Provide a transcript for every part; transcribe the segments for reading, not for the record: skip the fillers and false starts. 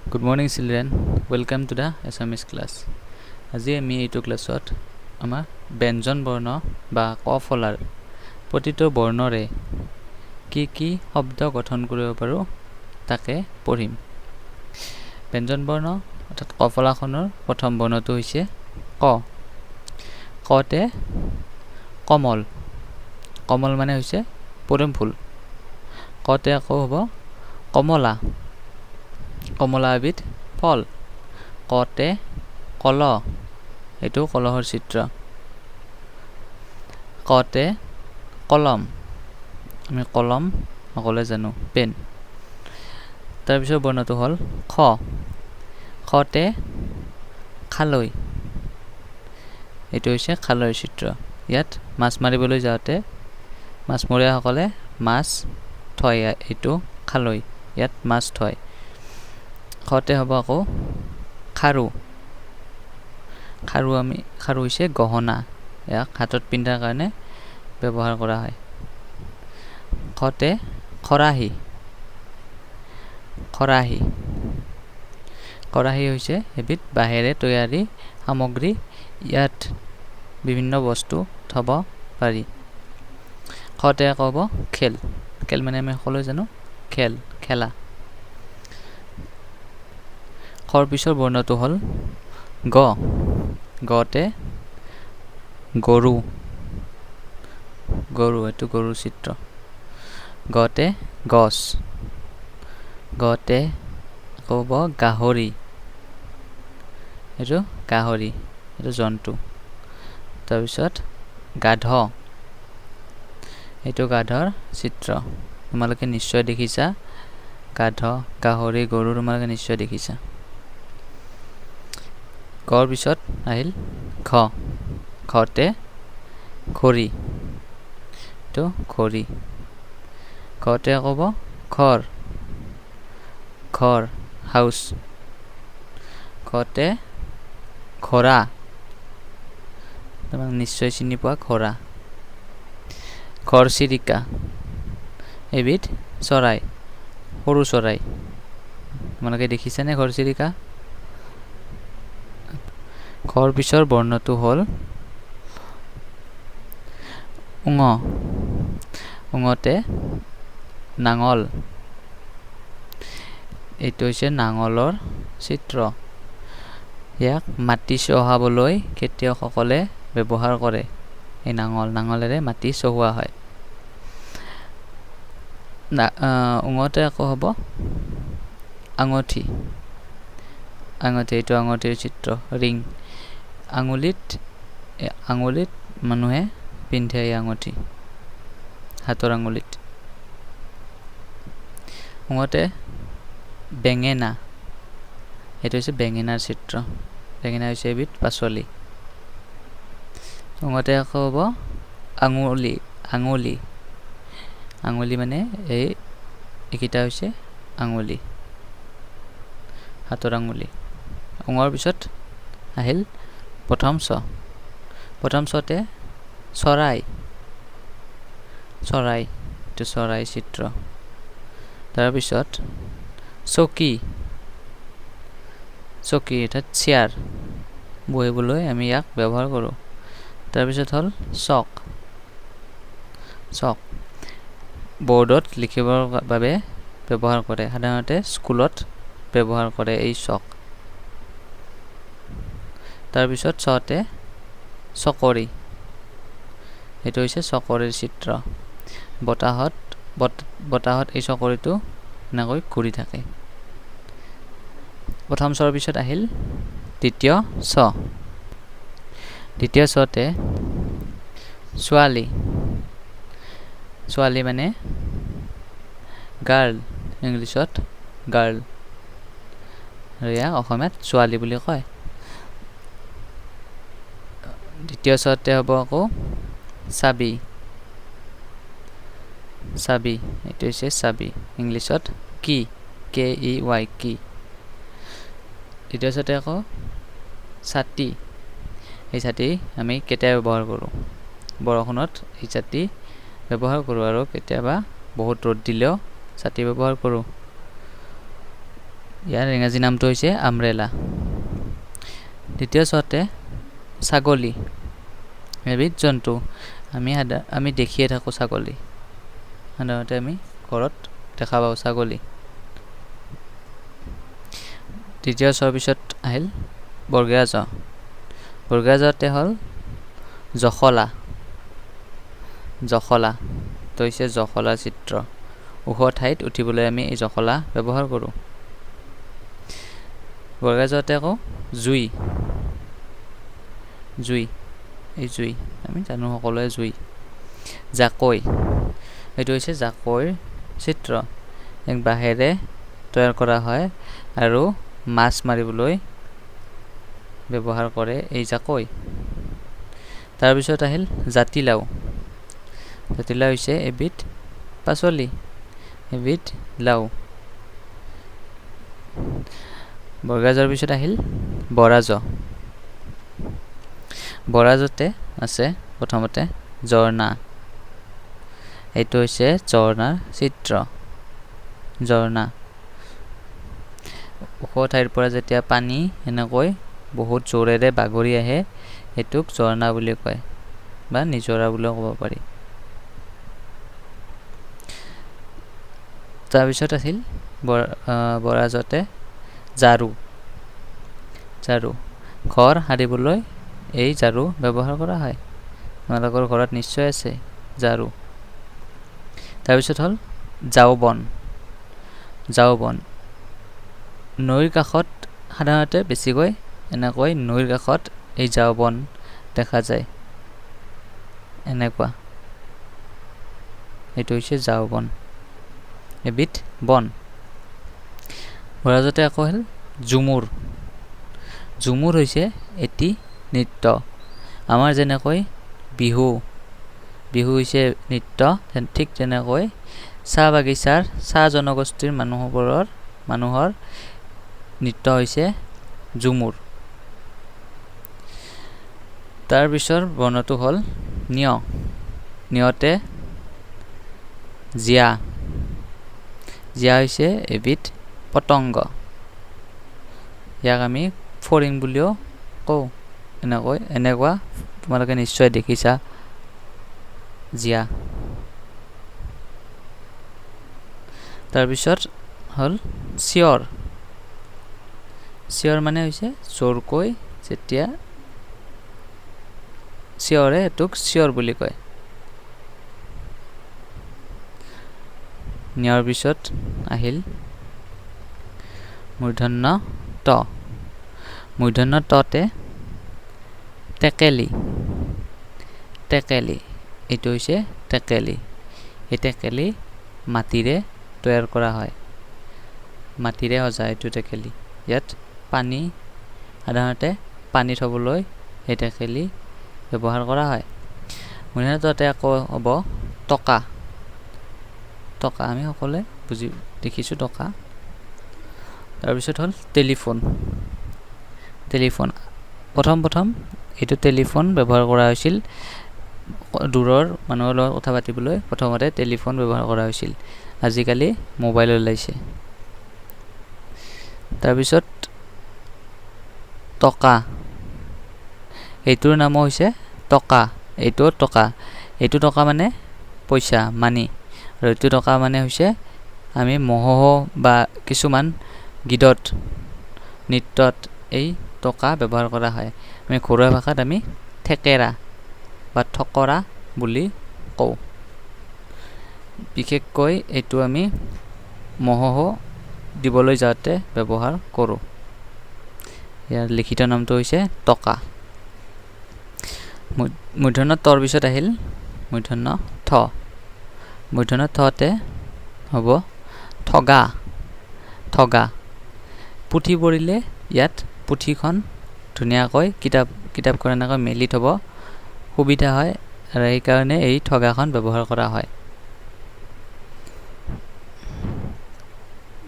Good morning children, welcome to the SMS class. আজি আমি এইটো ক্লাছত আমাৰ ব্যঞ্জন বৰ্ণ বা ক ফলাৰ প্ৰতিটো বৰ্ণৰে কি শব্দ গঠন কৰিব পাৰো তাকে পঢ়িম। ব্যঞ্জন বৰ্ণ অৰ্থাৎ ক ফলাখনৰ প্ৰথম বৰ্ণটো হৈছে ক। কতে কমল, কমল মানে হৈছে পদুম ফুল। কতে আকৌ হ'ব কমলা, কমলা এবিধ ফল। কতে কল, এইটো কলহৰ চিত্ৰ। কতে কলম, আমি কলম সকলোৱে জানো, পেন। তাৰপিছত বৰ্ণটো হ'ল খ। খতে খালৈ, এইটো হৈছে খালৈৰ চিত্ৰ। ইয়াত মাছ মাৰিবলৈ যাওঁতে মাছমৰীয়াসকলে মাছ থয়, এইটো খালৈ, ইয়াত মাছ থয়। খতে হ'ব আকৌ খাৰু, খাৰু হৈছে গহনা, ইয়াক হাতত পিন্ধাৰ কাৰণে ব্যৱহাৰ কৰা হয়। খতে খৰাহী, খৰাহী, খৰাহী হৈছে এবিধ বাঁহেৰে তৈয়াৰী সামগ্ৰী, ইয়াত বিভিন্ন বস্তু থব পাৰি। খতে আকৌ হ'ব খেল, খেল মানে আমি সকলোৱে জানো খেল, খেলা। খৰ পিছৰ বৰ্ণটো হ'ল গ। গতে গৰু, গৰু, এইটো গৰুৰ চিত্ৰ। গতে গছ, গতে আকৌ হ'ব গাহৰি, এইটো গাহৰি, এইটো জন্তু। তাৰপিছত গাধ, এইটো গাধৰ চিত্ৰ। তোমালোকে নিশ্চয় দেখিছা গাধ, গাহৰি, গৰু তোমালোকে নিশ্চয় দেখিছা। কৰ পিছত আহিল খ। খতে খৰি, এইটো খৰি। খতে আকৌ হ'ব ঘৰ, ঘৰ, হাউচ। খতে ঘোঁৰা, তোমাক নিশ্চয় চিনি পোৱা ঘোঁৰা। ঘৰচিৰিকা, এবিধ চৰাই, সৰু চৰাই। তোমালোকে দেখিছানে ঘৰচিৰিকা? খৰ পিছৰ বৰ্ণটো হ'ল ঙ। ঙতে নাঙল, এইটো হৈছে নাঙলৰ চিত্ৰ। ইয়াক মাটি চহাবলৈ খেতিয়কসকলে ব্যৱহাৰ কৰে। এই নাঙলেৰে মাটি চহোৱা হয়। ঙতে আকৌ হ'ব আঙঠি, আঙঠি, এইটো আঙঠিৰ চিত্ৰ, ৰিং। আঙুলিত মানুহে পিন্ধে এই আঙঠি, হাতৰ আঙুলিত। ঙতে বেঙেনা, এইটো হৈছে বেঙেনাৰ চিত্ৰ। বেঙেনা হৈছে এবিধ পাচলি। ঙতে আকৌ হ'ব আঙুলি, আঙুলি, আঙুলি মানে এইকেইটা হৈছে আঙুলি, হাতৰ আঙুলি। ঙৰ পিছত আহিল প্ৰথম চ। প্ৰথম চতে চৰাই, চৰাই, এইটো চৰাই চিত্ৰ। তাৰপিছত চকী, চকী অৰ্থাৎ চেয়াৰ, বহিবলৈ আমি ইয়াক ব্যৱহাৰ কৰোঁ। তাৰপিছত হ'ল চক, চক, বৰ্ডত লিখিবৰ বাবে ব্যৱহাৰ কৰে, সাধাৰণতে স্কুলত ব্যৱহাৰ কৰে এই চক। তাৰপিছত চতে চকৰি, এইটো হৈছে চকৰিৰ চিত্ৰ। বতাহত এই চকৰিটো এনেকৈ ঘূৰি থাকে। প্ৰথম চৰ পিছত আহিল দ্বিতীয় চ। দ্বিতীয় চতে ছোৱালী, ছোৱালী মানে গাৰ্ল, ইংলিছত গাৰ্ল, আৰু ইয়াক অসমীয়াত ছোৱালী বুলি কয়। দ্বিতীয় চতে হ'ব আকৌ চাবি, চাবি, এইটো হৈছে চাবি, ইংলিছত কি, KEY, কি। দ্বিতীয় চতে আকৌ ছাতি, এই ছাতি আমি কেতিয়া ব্যৱহাৰ কৰোঁ? বৰষুণত এই ছাতি ব্যৱহাৰ কৰোঁ, আৰু কেতিয়াবা বহুত ৰ'দ দিলেও ছাতি ব্যৱহাৰ কৰোঁ। ইয়াৰ ইংৰাজী নামটো হৈছে আমব্ৰেলা। দ্বিতীয় চতে ছাগলী, এবিধ জন্তু। আমি দেখিয়ে থাকোঁ ছাগলী, সাধাৰণতে আমি ঘৰত দেখা পাওঁ ছাগলী। তৃতীয় চৰ পিছত আহিল বৰ্গীয়া জ। বৰ্গীয়া জতে হ'ল জখলা। জখলা তো হৈছে জখলা চিত্ৰ। ওখ ঠাইত উঠিবলৈ আমি এই জখলা ব্যৱহাৰ কৰোঁ। বৰ্গীয়া জতে আকৌ জুই। জুই, এই জুই আমি জানো সকলোৱে জুই। জাকৈ, এইটো হৈছে জাকৈৰ চিত্ৰ। এক বাঁহেৰে তৈয়াৰ কৰা হয় আৰু মাছ মাৰিবলৈ ব্যৱহাৰ কৰে এই জাকৈ। তাৰপিছত আহিল জাতিলাও। জাতিলাও হৈছে এবিধ পাচলি, এবিধ লাও। বৰ্গীয়া জৰ পিছত আহিল বৰা জ। বৰা জতে আছে প্ৰথমতে ঝৰ্ণা। এইটো হৈছে ঝৰ্ণাৰ চিত্ৰ, ঝৰ্ণা। ওখ ঠাইৰ পৰা যেতিয়া পানী এনেকৈ বহুত জোৰেৰে বাগৰি আহে সেইটোক ঝৰ্ণা বুলি কয় বা নিজৰা বুলিও ক'ব পাৰি। তাৰপিছত আছিল বৰা জতে ঝাৰু। ঝাৰু, ঘৰ সাৰিবলৈ এই ঝাৰু ব্যৱহাৰ কৰা হয়। তোমালোকৰ ঘৰত নিশ্চয় আছে ঝাৰু। তাৰপিছত হ'ল ঝাওবন। ঝাওবন নৈৰ কাষত সাধাৰণতে বেছিকৈ এনেকৈ নৈৰ কাষত এই ঝাওবন দেখা যায়, এনেকুৱা। এইটো হৈছে ঝাওবন, এবিধ বন। বৰা জতে আকৌ হ'ল ঝুমুৰ। ঝুমুৰ হৈছে এটি নৃত্য। আমাৰ যেনেকৈ বিহু, বিহু হৈছে নৃত্য, ঠিক তেনেকৈ চাহ বাগিচাৰ চাহ জনগোষ্ঠীৰ মানুহৰ নৃত্য হৈছে ঝুমুৰ। তাৰপিছৰ বৰ্ণটো হ'ল নিয়। নিয়তে জিয়া। জিয়া হৈছে এবিধ পতংগ। ইয়াক আমি ফৰিং বুলিও কওঁ। এনেকুৱা তোমালোকে নিশ্চয় দেখিছা জিয়া। তাৰপিছত হ'ল চিঞৰ। চিঞৰ মানে হৈছে জোৰকৈ যেতিয়া চিঞৰে সেইটোক চিঞৰ বুলি কয়। নিয়ৰ পিছত আহিল মূৰ্ধন্য ত। মূৰ্ধন্য ততে টেকেলি। টেকেলি, এইটো হৈছে টেকেলি। এই টেকেলি মাটিৰে তৈয়াৰ কৰা হয়, মাটিৰে সজা এইটো টেকেলি। ইয়াত পানী, সাধাৰণতে পানী থ'বলৈ এই টেকেলি ব্যৱহাৰ কৰা হয়। মূৰ্ধন্য ততে আকৌ হ'ব টকা। টকা আমি সকলোৱে দেখিছোঁ টকা। তাৰপিছত হ'ল টেলিফোন। টেলিফোন প্ৰথম এইটো টেলিফোন ব্যৱহাৰ কৰা হৈছিল দূৰৰ মানুহৰ লগত কথা পাতিবলৈ। প্ৰথমতে টেলিফোন ব্যৱহাৰ কৰা হৈছিল, আজিকালি মোবাইল ওলাইছে। তাৰপিছত টকা, এইটোৰ নামো হৈছে টকা। এইটো টকা, এইটো টকা মানে পইচা, মানি। আৰু এইটো টকা মানে হৈছে আমি মহোহ বা কিছুমান গীতত নৃত্যত এই টকা ব্যৱহাৰ কৰা হয়। আমি ঘৰুৱা ভাষাত আমি থেকেৰা বা থকৰা বুলি কওঁ। বিশেষকৈ এইটো আমি মহোহ দিবলৈ যাওঁতে ব্যৱহাৰ কৰোঁ। ইয়াৰ লিখিত নামটো হৈছে টকা। মূৰ্ধন্য তৰ পিছত আহিল মূৰ্ধন্য থ। মূৰ্ধন্য থতে হ'ব ঠগা। ঠগা, পুথি পঢ়িলে ইয়াত পুথিখন ধুনীয়াকৈ কিতাপখন এনেকৈ মেলি থ'ব সুবিধা হয় আৰু সেইকাৰণে এই ঠগাখন ব্যৱহাৰ কৰা হয়।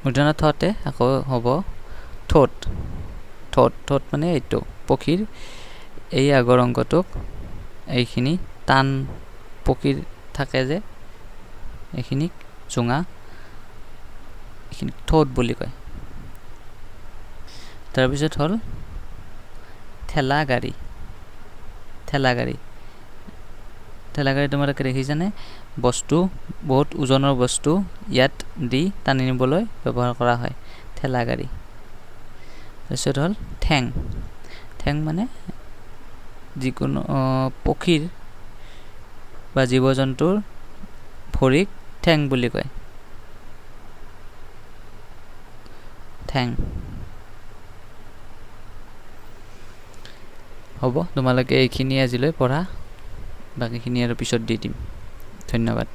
মূৰ্ধন্য থতে আকৌ হ'ব ঠোঁট। ঠোঁট, ঠোঁট মানে এইটো পক্ষীৰ এই আগৰ অংগটোক, এইখিনি টান পক্ষীৰ থাকে যে এইখিনিক জোঙা, এইখিনিক ঠোঁট বুলি কয়। তাৰপিছত হ'ল ঠেলা গাড়ী তোমালোকে দেখিছানে বস্তু বহুত ওজনৰ বস্তু ইয়াত দি টানি নিবলৈ ব্যৱহাৰ কৰা হয় ঠেলা গাড়ী তাৰপিছত হ'ল ঠেং মানে যিকোনো পক্ষীৰ বা জীৱ জন্তুৰ ভৰিক ঠেং বুলি কয় ঠেং হ'ব তোমালোকে এইখিনি আজিলৈ পঢ়া বাকীখিনি আৰু পিছত দি দিম ধন্যবাদ